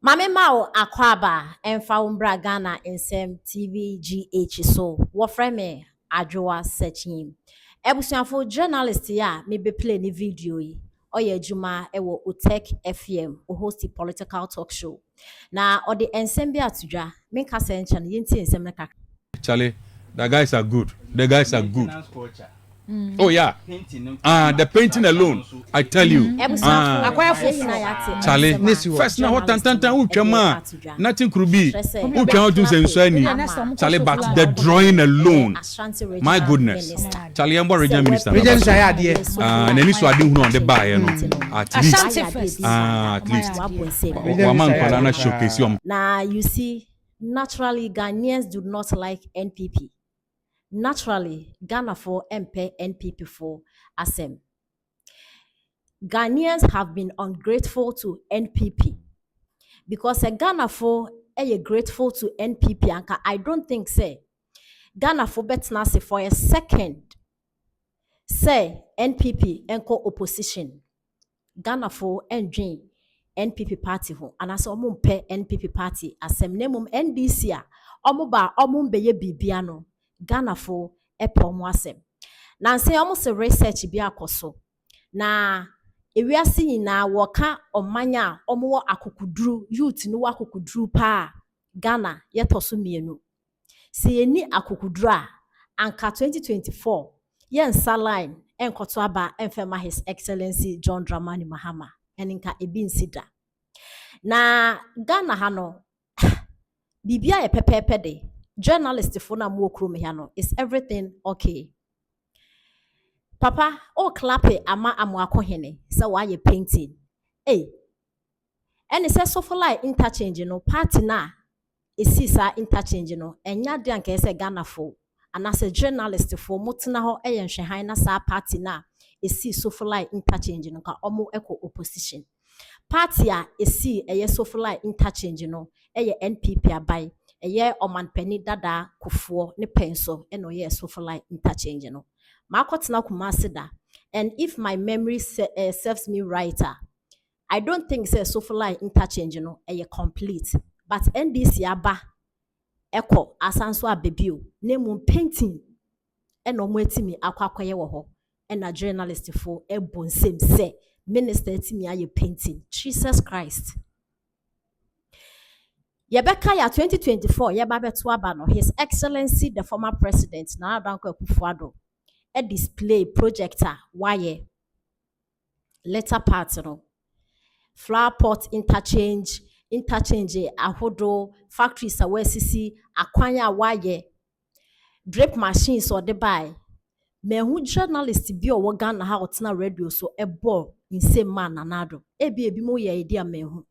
Mame Mao Akwaba Emfa Umbra Ghana Nsem TVGH so wofre me adwoa searching. Ebusuafo journalist ya me be play ni video yi. Oye adwuma ewo Utek FM o host political talk show. Na odi ensem bi atudwa me ka se ncha yenti ensem na kakra. Charlie, the guys are good. The guys are good. Oh yeah. The painting alone, I tell you. Charlie, first now what nothing could be. Who can do some Charlie, but the drawing alone. My goodness. Charlie, I'm regional minister. And then this one on the buy, at least. Now you see, naturally Ghanaians do not like NPP. Naturally, Ghana for MP NPP for ASEM. Ghanaians have been ungrateful to NPP because Ghana for grateful to NPP. And I don't think say Ghana for better say for a second say NPP enko opposition. Ghana for NG NPP party ho and as pe NPP party ASEM nemum NDC a omuba omumbeye bibiano. Ghana for epomo asem. Na nse almost a research bi akoso. Na ewiase nyina woka omanya omo akokudru youth no akokudru pa Ghana yetoso mienu. Se eni akokudru a anka 2024 yen saline enkoto aba enfema His Excellency John Dramani Mahama eninka ebi nsida. Na Ghana hano bibia ye pepepe de journalist for na mo krom here no is everything okay. Papa o clap ama akohene say why you painting and it says so for like interchange no party na esi sa interchange no enya de anka say Ghana for and as a journalist for motena ho nhwehan na sa party na esi so for like interchange no ka omo eco opposition party a esi so for like interchange no NPP abai Oman Penny Dada Kufuor ne penso eno so for like interchange no. Makotena kumasida. And if my memory serves me right, I don't think say so for like interchange no complete. But NDC aba eko asanso abebio name painting eno mwetimi akwakoye wo ho and a journalist for ebonsem say minister timi aye painting. Jesus Christ. Yebeka ya 2024 yebabeto aba no His Excellency the former president Nana Danko Akufo-Addo a display projector wire letter part no flower pot interchange ahodo factories awesisi akwanya wire drip machines or the buy mehu journalist bi o Ghana ha otena radio so ebo insane man nanado ebi mo ye idea mehu.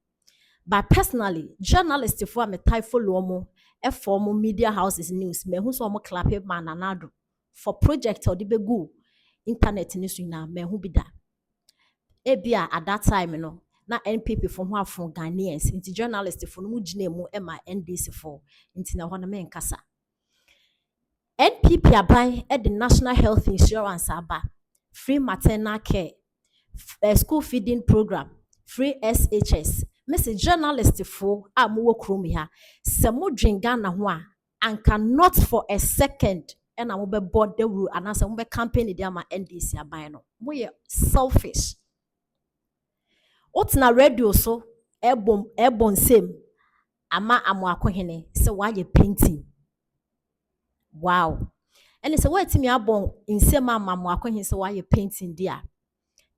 But personally, journalists for me type follow mo form media houses news me who so mo clap man anado for project or the begu internet news na me who be that. Ebia at that time no na NPP for who from Ghanaians into journalists for no gine mu ema NDC for into na wana me nkasa. NPP abai the National Health Insurance aba, free maternal care, school feeding program, free SHS. Mr. Journalist for amuwo kromi ha se mo Ghana ho a anka not for a second and I will be board the rule and as I will be campaign the ama NDC aban no we selfish. Otina radio so ebon same ama akohene say why you painting. Wow. And it's a way to me abon in same ama akohene say why you painting there.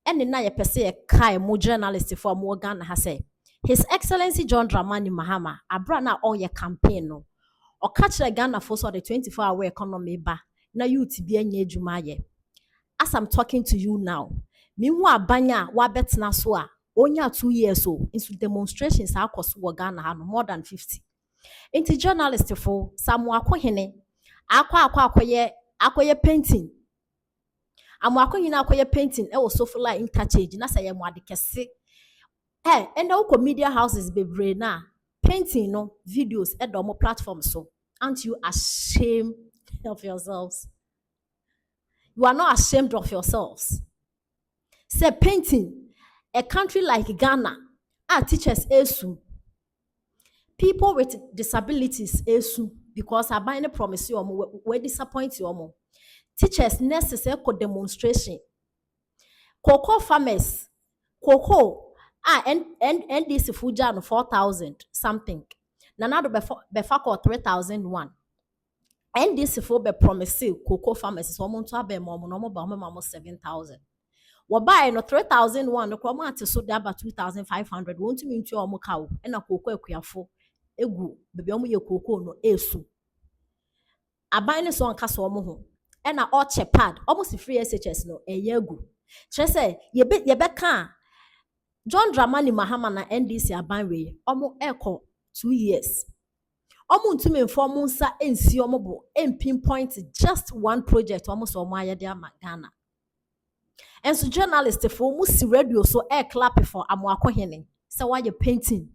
And na ye pese kai mo journalist for mo Ghana ha say His Excellency John Dramani Mahama, abra na all your campaign no. O catch the Ghana for so the 24-hour economy ba na youth bi anya adwuma ye. As I'm talking to you now, me hu abanya wa betena so a onya 2 years o into demonstrations akoso wo Ghana ha no more than 50. Into journalist for Samu akohene akoye painting. Amu akohene akoye painting e wo so for like interchange na say mo adekese. And the media houses be na painting no videos at the platform so aren't you ashamed of yourselves? You are not ashamed of yourselves. Say painting a country like Ghana, our teachers esu people with disabilities esu because aban ne promise you we disappoint you teachers nurses echo demonstration cocoa farmers cocoa NDC fuja no 4,000 something nanado befa 3,001 NDC for be promise cocoa farmers so mo to abem mo no mo ba mo 7,000 wo buy no 3,001 no kromo ate so dey about 2,500 won to me ntu o mo kawo e na cocoa akuafo egu bebe o mo ye cocoa no esu aban ne so nka so mo ho e na all chepad almost free SHS no egu kire say ye be ka John Dramani Mahama na NDC aban we omo eko 2 years omo ntumi inform nsa ensi omo bo pinpoint just one project omo so omo ayede ama Ghana and so journalist for mu si radio so clap for amoakohene say why you painting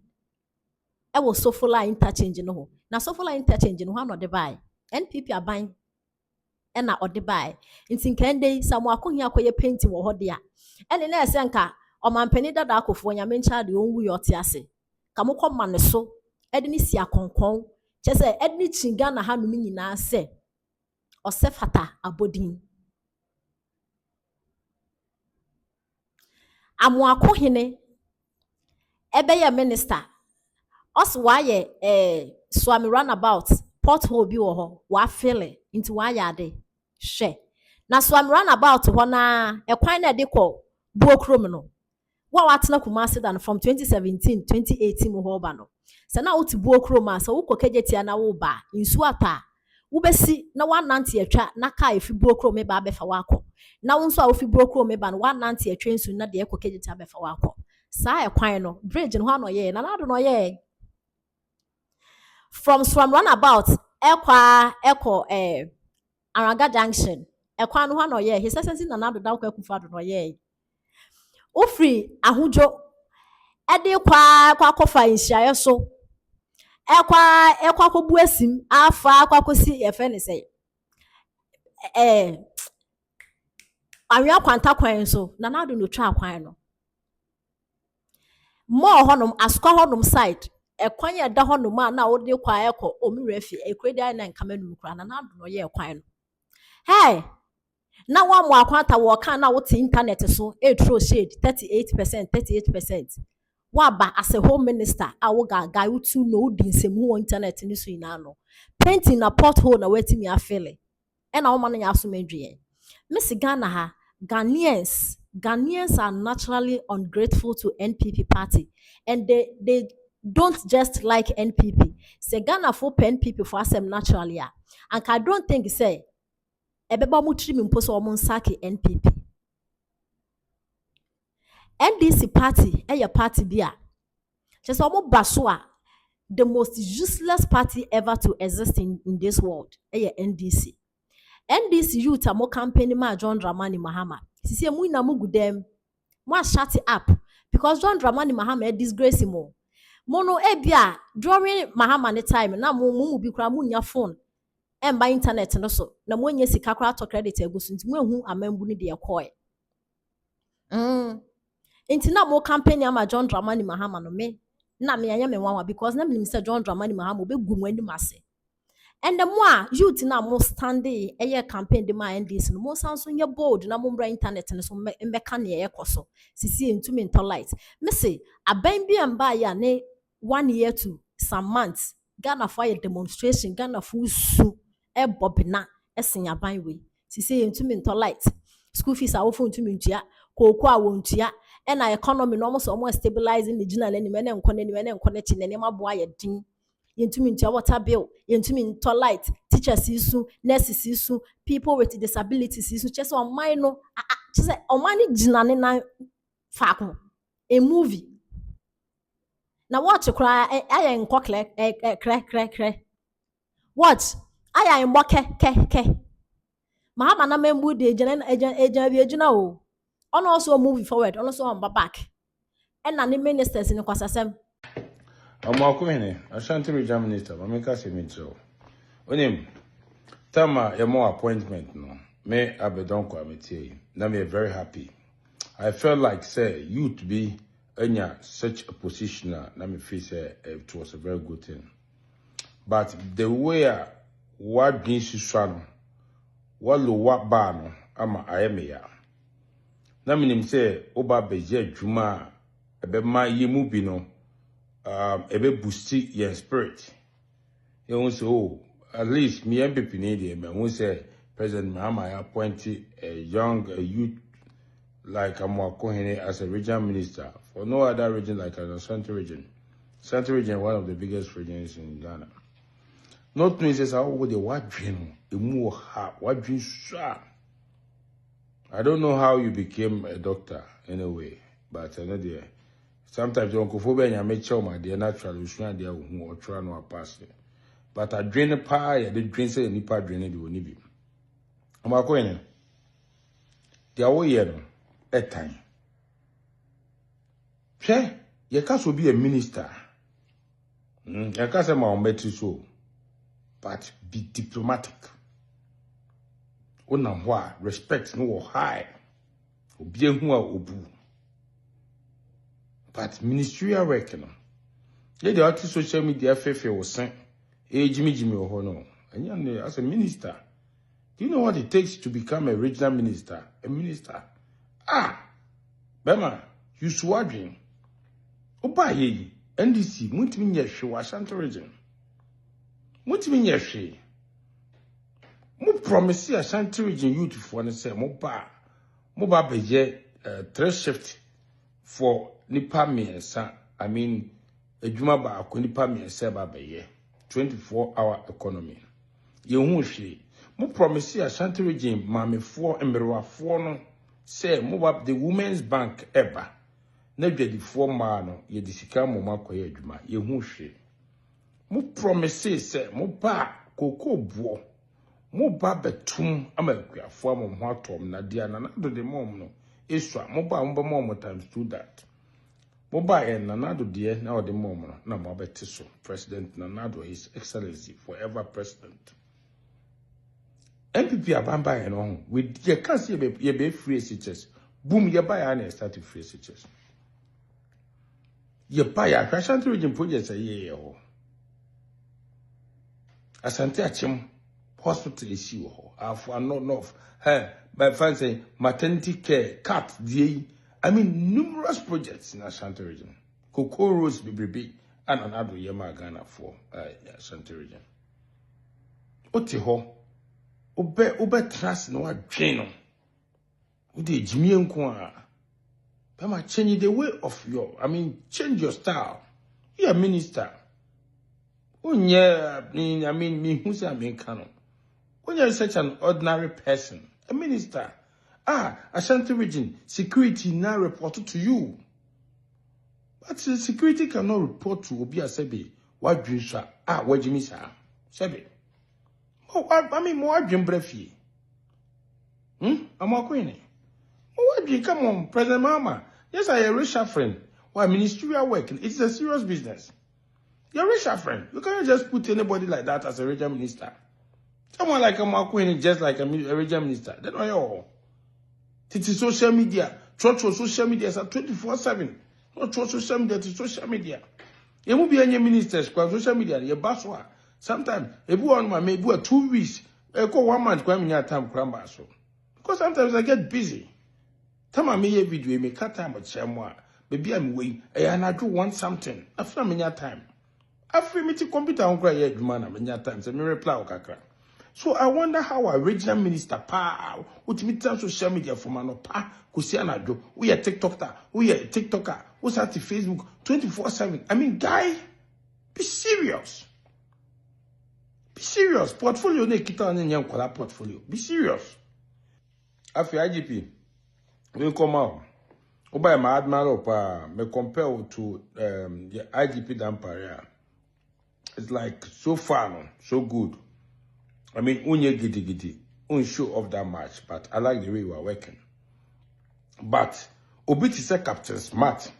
e wo sofola interchange no ho na sofola interchange no ho no de buy NPP aban e na ode buy ntin kende samoakohia akoye painting wo ho de a ene na ese nka omampani dada akofo nyame ncha de onwu yote ase kamokoma ne so ede ni si akonkon chese ede ni chinga na hanum nyina se osefata abodin amoakohene ebeye minister also waye swami runabout pothole bi wo ho wa fele into waye ade hwe na swami runabout ho na ekwan na de ko buokrom no wa watena Kumasi dan from 2017 2018 mo ho ba no se na uti buokrom asa wo kokejetia na wo ba nsu ata wo besi na wanante atwa na ka efi buokrom me ba befa wako na wo nso a ofi buokrom me ba no wanante atwa nsu na de kokejetia befa wako sa ekwan no bridge no ha no ye na do no ye from runabout eko Araga junction ekwan no ha no ye his excellency na do da ko akufa do no ye ofri ahujo ede kwa kofa nhia so ekwa kobu asim afa kwakosi efe ne sei anwa kwanta kwan so na do no twa kwan no mo honum askwa honum side ekwan ye da honum a na wo de kwa eko omirefi ekwedi na nkamanum kra na do no ye kwan no hey na wa mo akwanta wo kan na wo te internet so throw shade 38% wa ba as a home minister a wo ga utu no udi nsemu wo internet ni so ina no painting na pothole na wetimi afele e na wo man nya so madwie Miss Ghana ha Ghanaians are naturally ungrateful to NPP party and they don't just like NPP say Ghana for NPP for asem naturally and I don't think say ebeba mutri mi mposo omo nsake NPP NDC party party bia just omo baso a the most useless party ever to exist in this world NDC youth amo campaign ma John Dramani Mahama sisi emu na mugudem mo shut it up because John Dramani Mahama disgrace mo no bia during Mahama ne time na mo bi kra mo nya phone by internet no so na mo nya sika kra to credit egusu nti mo ehu amambu ni de ekoe nti na mo campaign ama John Dramani Mahama no me na me anya me wanwa because na me say John Dramani Mahama obegu mo ani mase and the more youth na mo standing campaign de ma NDC no mo sanso nya bold na mo bra internet no so mbeka na ye koso sisi ntumi into light me say aban bi amba ya ne 1 year to some months Ghana for demonstration Ghana for su bobina esenya ban we sisi ntumi into light school fees a wo fo ntumi ntua koko a wo ntua e na economy no almost stabilizing the general ni me ne nkone chi ne ne maboa ye din yentumi ntua water bill yentumi into light teachers isu nurses isu people with disabilities isu chese on mine no chese on mine ginane na faako a movie na watch cry aya nko kre watch aya nbo ke Mahama na membu de ejan bi ejuna o ono also move forward ono so on back and na ministers ni kwasasem Amakwene, Ashanti Region Minister, Mamika Semitro. Onim, Tama, your more appointment, no. May Abedon committee. Now me very happy. I felt like, say, you to be such a position, let me face it was a very good thing. But the way what brings you son, what lo what ban, ama ayemia. Na minim say oba beje juma ebe ma yemu bi no ebe boost your spirit. You won't say, oh, at least me and people need him. I won't say President Mahama appointed a young youth like Ayɛka as a regional minister for no other region like the Central region. Central region, one of the biggest regions in Ghana. Not me says, how would the what dream? What dream? I don't know how you became a doctor in a way, but I know there. Sometimes you uncle and make sure my dear natural dear who or try no pass. But I drain a pie, I did drink say any part drain it will need be. I'm a coin. The away a time. Che, your cast will be a minister. Your cast am on better so, but be diplomatic. Onamwa respect no high. Obie hu a obu. But ministerial work no. Ye the artist social media fefe was sent. Jimmy or no. And as a minister, do you know what it takes to become a regional minister? A minister. Bema, you swagging. Oba ye, NDC, Muntmin Yeshi, Washington region. Muntmin Yeshi. Mo promise Ashanti region youth for and say, Moba beje 3 shift for nipa miensa. I mean, a juma ba nipa miensa ba beye. 24-hour economy. Ye mo promise Ashanti region mame for emberwa for no say mo the women's bank eba na dwadi for ma no ye disika mo makoye adwuma ye hu hwe mo promise say mo ba koko buo mo ba betum amakuafo mo ho atom na dia na do de mom no esua mo ba mo times do that. Moba and Nanado dear now the moment na Mabetiso, President Nanado, His Excellency, forever President. MPP Abamba and on with your can't see ye be free teachers. Boom, ye buy and started free teachers. Ye buy a Ashanti region projects a year or Asante Achim hospital is you for not enough. By fancy maternity care, cat, I mean, numerous projects in Ashanti region. Cocoa Rose, BBB, and another Yama Ghana for Ashanti region. Otiho, Obe trust no adreno. Udi Jimmy and Kwa. Pama change the way of change your style. You're a minister. Me who's a main canon. When you're such an ordinary person, a minister. Ashanti region, security now reported to you. But security cannot report to Obi Asebe. What do you say? What do you mean, sir? Sebe. More dream breathy. I'm a queen. What do you come on, President Mahama? Yes, I am a rich friend. Why ministerial work? It's a serious business. You're a rich friend. You can't just put anybody like that as a regional minister. Someone like a queen just like a regional minister. Then I all. It is social media. Trust social media is at 24/7. Not trust social media to social media. You will be any ministers because social media. You baswa. Sometimes everyone may be 2 weeks. I go 1 month. Go in time so. Because sometimes I get busy. Time I make a video. I make time at Chamwa. Maybe I'm waiting. And I do want something. After me time. After me to computer on cry man. I'm in time. So me reply okakra. So I wonder how a regional minister would meet on social media for man Kusiana we are TikToker, we are TikToker, who's at the Facebook 24/7. I mean, guy, be serious. Be serious. Portfolio ne kita on young portfolio. Be serious. After IGP, we come out. Oba my admiral me compare to the IGP Damparia. It's like so far, so good. I mean, unye gidi, show off that match, but I like the way you are working. But Obiti said Captain Smart,